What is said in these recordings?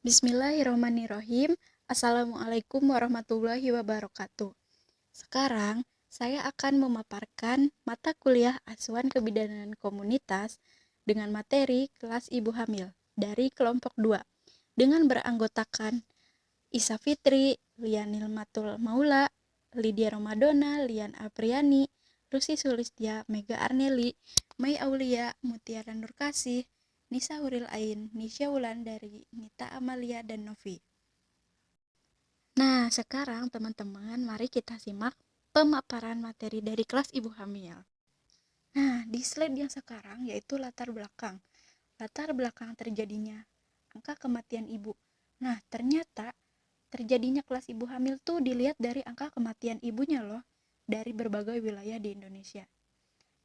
Bismillahirrahmanirrahim. Assalamualaikum warahmatullahi wabarakatuh. Sekarang, saya akan memaparkan mata kuliah Asuhan Kebidanan Komunitas dengan materi kelas Ibu Hamil dari kelompok 2 dengan beranggotakan Isa Fitri, Lianil Matul Maula, Lydia Romadona, Lian Apriani, Rusi Sulistia, Mega Arneli, Mai Aulia, Mutiara Nurkasih, Nisa Huril Ain, Nisha Wulandari, Nita Amalia, dan Novi. Nah, sekarang teman-teman, mari kita simak pemaparan materi dari kelas Ibu Hamil. Nah, di slide yang sekarang yaitu latar belakang. Latar belakang terjadinya angka kematian ibu. Nah, ternyata terjadinya kelas ibu hamil tuh dilihat dari angka kematian ibunya loh, dari berbagai wilayah di Indonesia.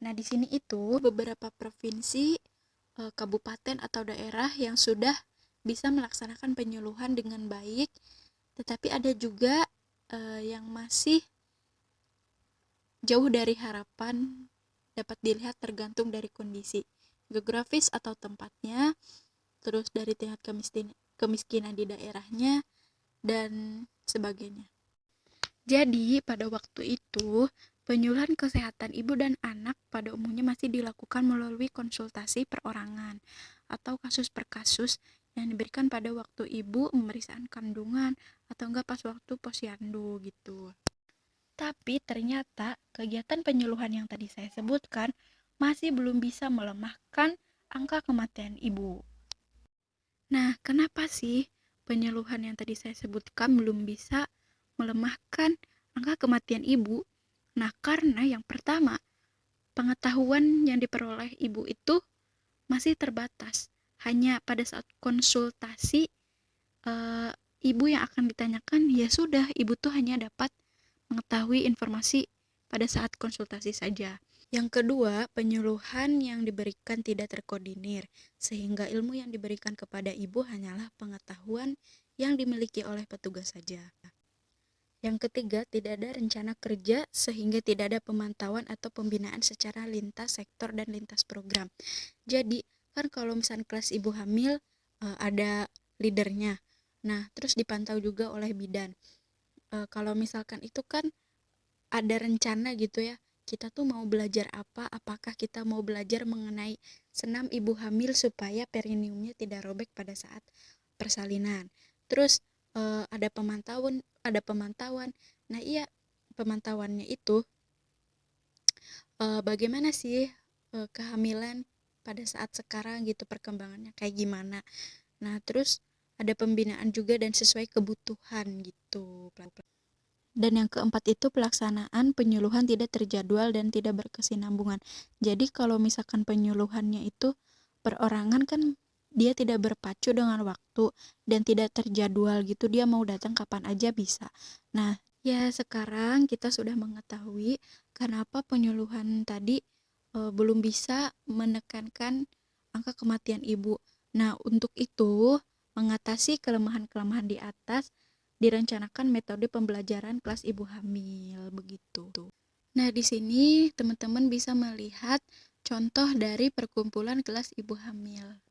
Nah, di sini itu beberapa provinsi, kabupaten atau daerah yang sudah bisa melaksanakan penyuluhan dengan baik, tetapi ada juga yang masih jauh dari harapan, dapat dilihat tergantung dari kondisi geografis atau tempatnya, terus dari tingkat kemiskinan di daerahnya, dan sebagainya. Jadi, pada waktu itu, penyuluhan kesehatan ibu dan anak pada umumnya masih dilakukan melalui konsultasi perorangan atau kasus per kasus yang diberikan pada waktu ibu pemeriksaan kandungan atau enggak pas waktu posyandu gitu. Tapi ternyata kegiatan penyuluhan yang tadi saya sebutkan masih belum bisa melemahkan angka kematian ibu. Nah, kenapa sih penyuluhan yang tadi saya sebutkan belum bisa melemahkan angka kematian ibu? Nah, karena yang pertama, pengetahuan yang diperoleh ibu itu masih terbatas. Hanya pada saat konsultasi, eh, ibu yang akan ditanyakan, ya sudah, ibu tuh hanya dapat mengetahui informasi pada saat konsultasi saja. Yang kedua, penyuluhan yang diberikan tidak terkoordinir, sehingga ilmu yang diberikan kepada ibu hanyalah pengetahuan yang dimiliki oleh petugas saja. Yang ketiga, tidak ada rencana kerja sehingga tidak ada pemantauan atau pembinaan secara lintas sektor dan lintas program. Jadi, kan kalau misalnya kelas ibu hamil ada leadernya. Nah, terus dipantau juga oleh bidan. Kalau misalkan itu kan ada rencana gitu ya, kita tuh mau belajar apa, apakah kita mau belajar mengenai senam ibu hamil supaya perineumnya tidak robek pada saat persalinan. Terus ada pemantauan. Nah, iya, pemantauannya itu bagaimana sih kehamilan pada saat sekarang gitu, perkembangannya kayak gimana. Nah, terus ada pembinaan juga dan sesuai kebutuhan gitu. Dan yang keempat itu pelaksanaan penyuluhan tidak terjadwal dan tidak berkesinambungan. Jadi kalau misalkan penyuluhannya itu perorangan, kan dia tidak berpacu dengan waktu dan tidak terjadwal gitu, dia mau datang kapan aja bisa. Nah, ya sekarang kita sudah mengetahui kenapa penyuluhan tadi belum bisa menekankan angka kematian ibu. Nah, untuk itu mengatasi kelemahan-kelemahan di atas, direncanakan metode pembelajaran kelas ibu hamil begitu. Nah, di sini teman-teman bisa melihat contoh dari perkumpulan kelas ibu hamil.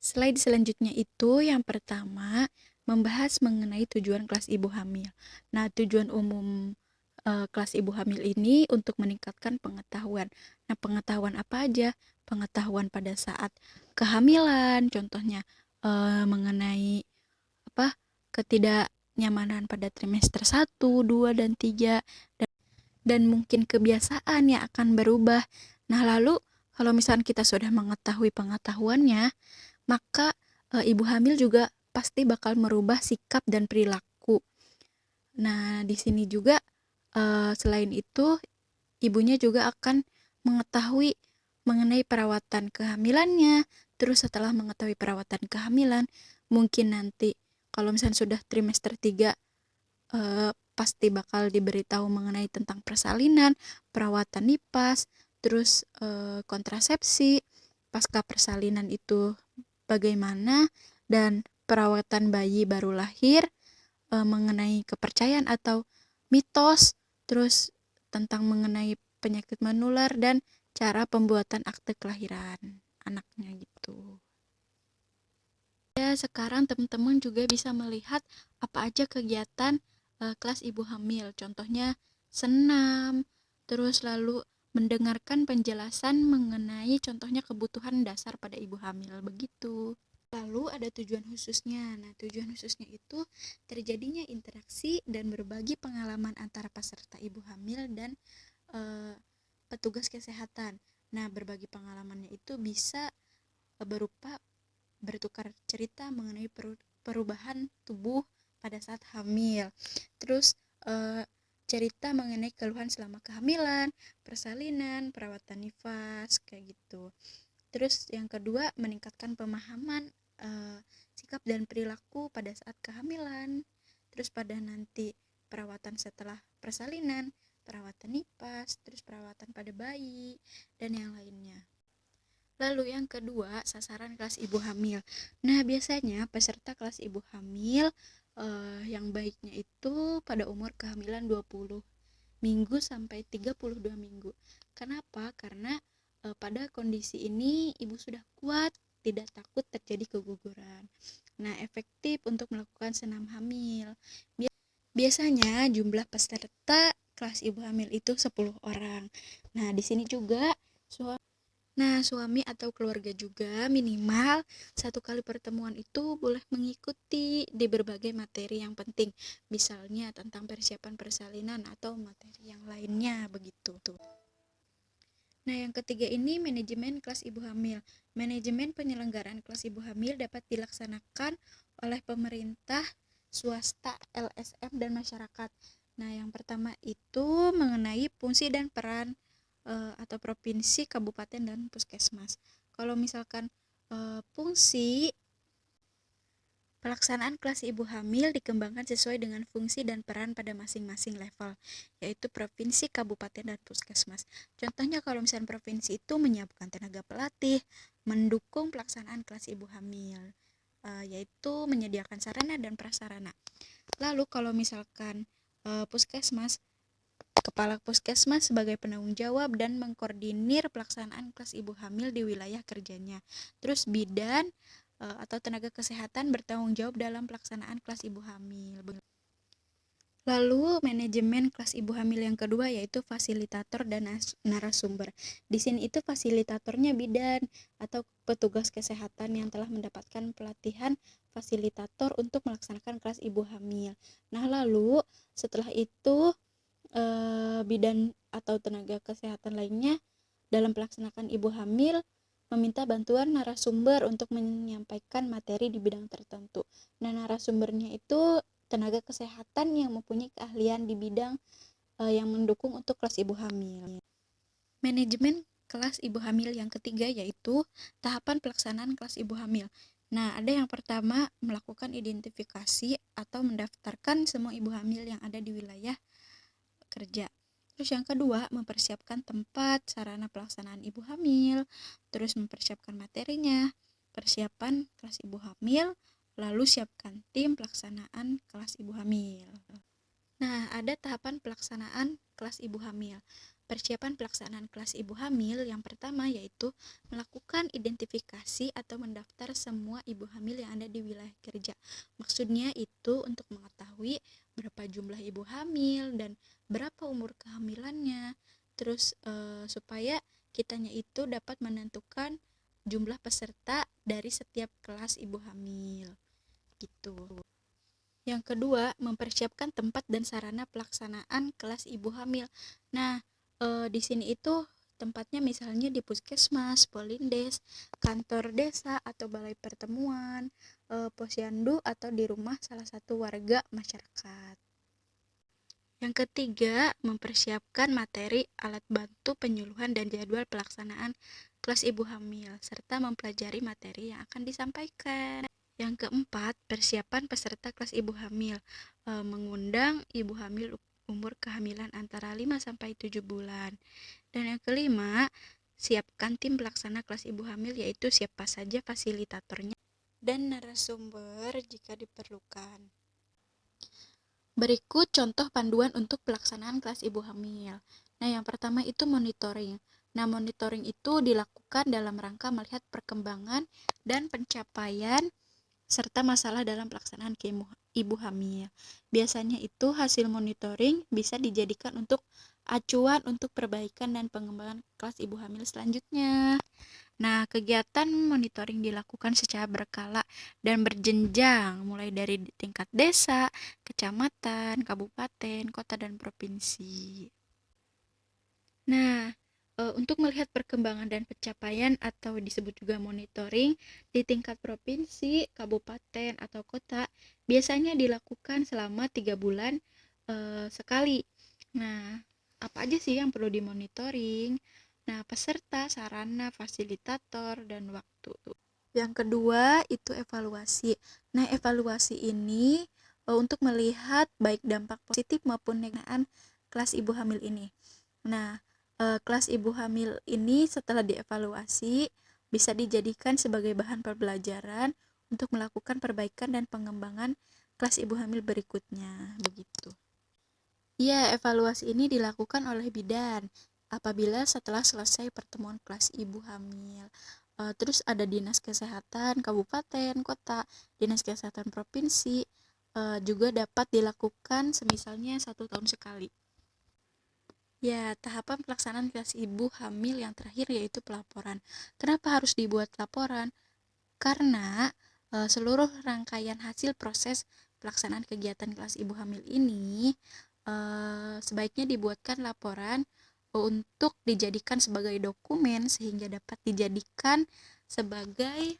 Slide selanjutnya itu yang pertama membahas mengenai tujuan kelas ibu hamil. Nah, tujuan umum kelas ibu hamil ini untuk meningkatkan pengetahuan. Nah, pengetahuan apa aja? Pengetahuan pada saat kehamilan, contohnya mengenai apa? Ketidaknyamanan pada trimester 1, 2, dan 3, dan mungkin kebiasaan yang akan berubah. Nah, lalu kalau misalnya kita sudah mengetahui pengetahuannya, maka ibu hamil juga pasti bakal merubah sikap dan perilaku. Nah, di sini juga selain itu, ibunya juga akan mengetahui mengenai perawatan kehamilannya. Terus setelah mengetahui perawatan kehamilan, mungkin nanti kalau misalnya sudah trimester 3, pasti bakal diberitahu mengenai tentang persalinan, perawatan nifas, terus kontrasepsi, pasca persalinan itu bagaimana, dan perawatan bayi baru lahir, mengenai kepercayaan atau mitos, terus tentang mengenai penyakit menular dan cara pembuatan akte kelahiran anaknya gitu. Ya, sekarang teman-teman juga bisa melihat apa aja kegiatan kelas ibu hamil. Contohnya senam, terus lalu mendengarkan penjelasan mengenai contohnya kebutuhan dasar pada ibu hamil begitu. Lalu ada tujuan khususnya. Nah, tujuan khususnya itu terjadinya interaksi dan berbagi pengalaman antara peserta ibu hamil dan petugas kesehatan. Nah, berbagi pengalamannya itu bisa berupa bertukar cerita mengenai perubahan tubuh pada saat hamil. Terus cerita mengenai keluhan selama kehamilan, persalinan, perawatan nifas kayak gitu. Terus yang kedua, meningkatkan pemahaman sikap dan perilaku pada saat kehamilan. Terus pada nanti perawatan setelah persalinan, perawatan nifas, terus perawatan pada bayi dan yang lainnya. Lalu yang kedua, sasaran kelas ibu hamil. Nah, biasanya peserta kelas ibu hamil yang baiknya itu pada umur kehamilan 20 minggu sampai 32 minggu. Kenapa? Karena pada kondisi ini ibu sudah kuat, tidak takut terjadi keguguran. Nah, efektif untuk melakukan senam hamil. Biasanya jumlah peserta kelas ibu hamil itu 10 orang. Nah, di sini juga suami atau keluarga juga minimal satu kali pertemuan itu boleh mengikuti di berbagai materi yang penting, misalnya tentang persiapan persalinan atau materi yang lainnya begitu. Nah, yang ketiga ini manajemen kelas ibu hamil. Manajemen penyelenggaraan kelas ibu hamil dapat dilaksanakan oleh pemerintah, swasta, LSM, dan masyarakat. Nah, yang pertama itu mengenai fungsi dan peran atau provinsi, kabupaten, dan puskesmas. Kalau misalkan fungsi pelaksanaan kelas ibu hamil dikembangkan sesuai dengan fungsi dan peran pada masing-masing level, yaitu provinsi, kabupaten, dan puskesmas. Contohnya kalau misalnya provinsi itu menyiapkan tenaga pelatih, mendukung pelaksanaan kelas ibu hamil, yaitu menyediakan sarana dan prasarana. Lalu kalau misalkan puskesmas, kepala puskesmas sebagai penanggung jawab dan mengkoordinir pelaksanaan kelas ibu hamil di wilayah kerjanya. Terus bidan atau tenaga kesehatan bertanggung jawab dalam pelaksanaan kelas ibu hamil. Lalu manajemen kelas ibu hamil yang kedua yaitu fasilitator dan narasumber. Di sini itu fasilitatornya bidan atau petugas kesehatan yang telah mendapatkan pelatihan fasilitator untuk melaksanakan kelas ibu hamil. Nah, lalu setelah itu bidan atau tenaga kesehatan lainnya dalam pelaksanaan ibu hamil meminta bantuan narasumber untuk menyampaikan materi di bidang tertentu. Nah, narasumbernya itu tenaga kesehatan yang mempunyai keahlian di bidang yang mendukung untuk kelas ibu hamil. Manajemen kelas ibu hamil yang ketiga yaitu tahapan pelaksanaan kelas ibu hamil. Nah, ada yang pertama melakukan identifikasi atau mendaftarkan semua ibu hamil yang ada di wilayah kerja. Terus yang kedua, mempersiapkan tempat, sarana pelaksanaan ibu hamil, terus mempersiapkan materinya, persiapan kelas ibu hamil, lalu siapkan tim pelaksanaan kelas ibu hamil. Nah, ada tahapan pelaksanaan kelas ibu hamil. Persiapan pelaksanaan kelas ibu hamil yang pertama yaitu melakukan identifikasi atau mendaftar semua ibu hamil yang ada di wilayah kerja. Maksudnya itu untuk mengetahui berapa jumlah ibu hamil dan berapa umur kehamilannya. Terus supaya kitanya itu dapat menentukan jumlah peserta dari setiap kelas ibu hamil. Gitu. Yang kedua, mempersiapkan tempat dan sarana pelaksanaan kelas ibu hamil. Nah, di sini itu tempatnya misalnya di puskesmas, polindes, kantor desa atau balai pertemuan, posyandu atau di rumah salah satu warga masyarakat. Yang ketiga, mempersiapkan materi, alat bantu penyuluhan dan jadwal pelaksanaan kelas ibu hamil serta mempelajari materi yang akan disampaikan. Yang keempat, persiapan peserta kelas ibu hamil, mengundang ibu hamil umur kehamilan antara 5 sampai 7 bulan. Dan yang kelima, siapkan tim pelaksana kelas ibu hamil yaitu siapa saja fasilitatornya dan narasumber jika diperlukan. Berikut contoh panduan untuk pelaksanaan kelas ibu hamil. Nah, yang pertama itu monitoring. Nah, monitoring itu dilakukan dalam rangka melihat perkembangan dan pencapaian serta masalah dalam pelaksanaan ibu hamil. Biasanya itu hasil monitoring bisa dijadikan untuk acuan untuk perbaikan dan pengembangan kelas ibu hamil selanjutnya. Nah, kegiatan monitoring dilakukan secara berkala dan berjenjang, mulai dari tingkat desa, kecamatan, kabupaten, kota, dan provinsi. Nah, untuk melihat perkembangan dan pencapaian atau disebut juga monitoring di tingkat provinsi, kabupaten, atau kota, biasanya dilakukan selama 3 bulan sekali. Nah, apa aja sih yang perlu dimonitoring? Nah, peserta, sarana, fasilitator, dan waktu. Yang kedua itu evaluasi. Nah, evaluasi ini untuk melihat baik dampak positif maupun negatif kelas ibu hamil ini. Nah, kelas ibu hamil ini setelah dievaluasi bisa dijadikan sebagai bahan pembelajaran untuk melakukan perbaikan dan pengembangan kelas ibu hamil berikutnya, begitu. Ya, evaluasi ini dilakukan oleh bidan apabila setelah selesai pertemuan kelas ibu hamil. Terus ada dinas kesehatan kabupaten, kota, dinas kesehatan provinsi, juga dapat dilakukan semisalnya 1 tahun sekali. Ya, tahapan pelaksanaan kelas ibu hamil yang terakhir yaitu pelaporan. Kenapa harus dibuat laporan? Karena seluruh rangkaian hasil proses pelaksanaan kegiatan kelas ibu hamil ini sebaiknya dibuatkan laporan untuk dijadikan sebagai dokumen sehingga dapat dijadikan sebagai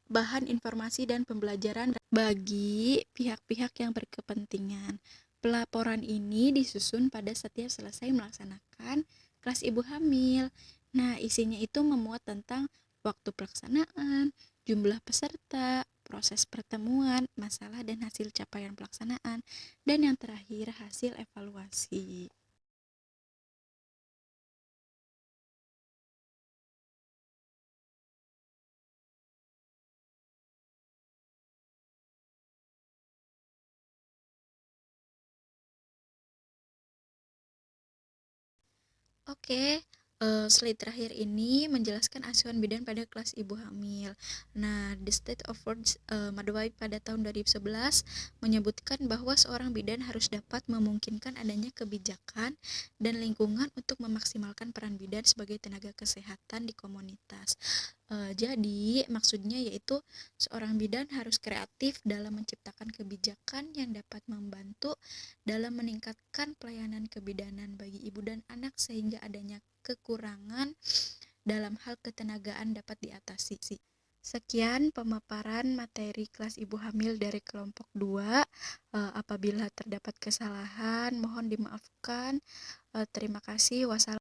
bahan informasi dan pembelajaran bagi pihak-pihak yang berkepentingan. Pelaporan ini disusun pada setiap selesai melaksanakan kelas ibu hamil. Nah, isinya itu memuat tentang waktu pelaksanaan, jumlah peserta, proses pertemuan, masalah dan hasil capaian pelaksanaan, dan yang terakhir hasil evaluasi. Oke, slide terakhir ini menjelaskan asuhan bidan pada kelas ibu hamil. Nah, The State of Words Maduai pada tahun 2011 menyebutkan bahwa seorang bidan harus dapat memungkinkan adanya kebijakan dan lingkungan untuk memaksimalkan peran bidan sebagai tenaga kesehatan di komunitas. Jadi, maksudnya yaitu seorang bidan harus kreatif dalam menciptakan kebijakan yang dapat membantu dalam meningkatkan pelayanan kebidanan bagi ibu dan anak sehingga adanya kekurangan dalam hal ketenagaan dapat diatasi. Sekian pemaparan materi kelas ibu hamil dari kelompok 2. Apabila terdapat kesalahan mohon dimaafkan. Terima kasih. Wassalamualaikum.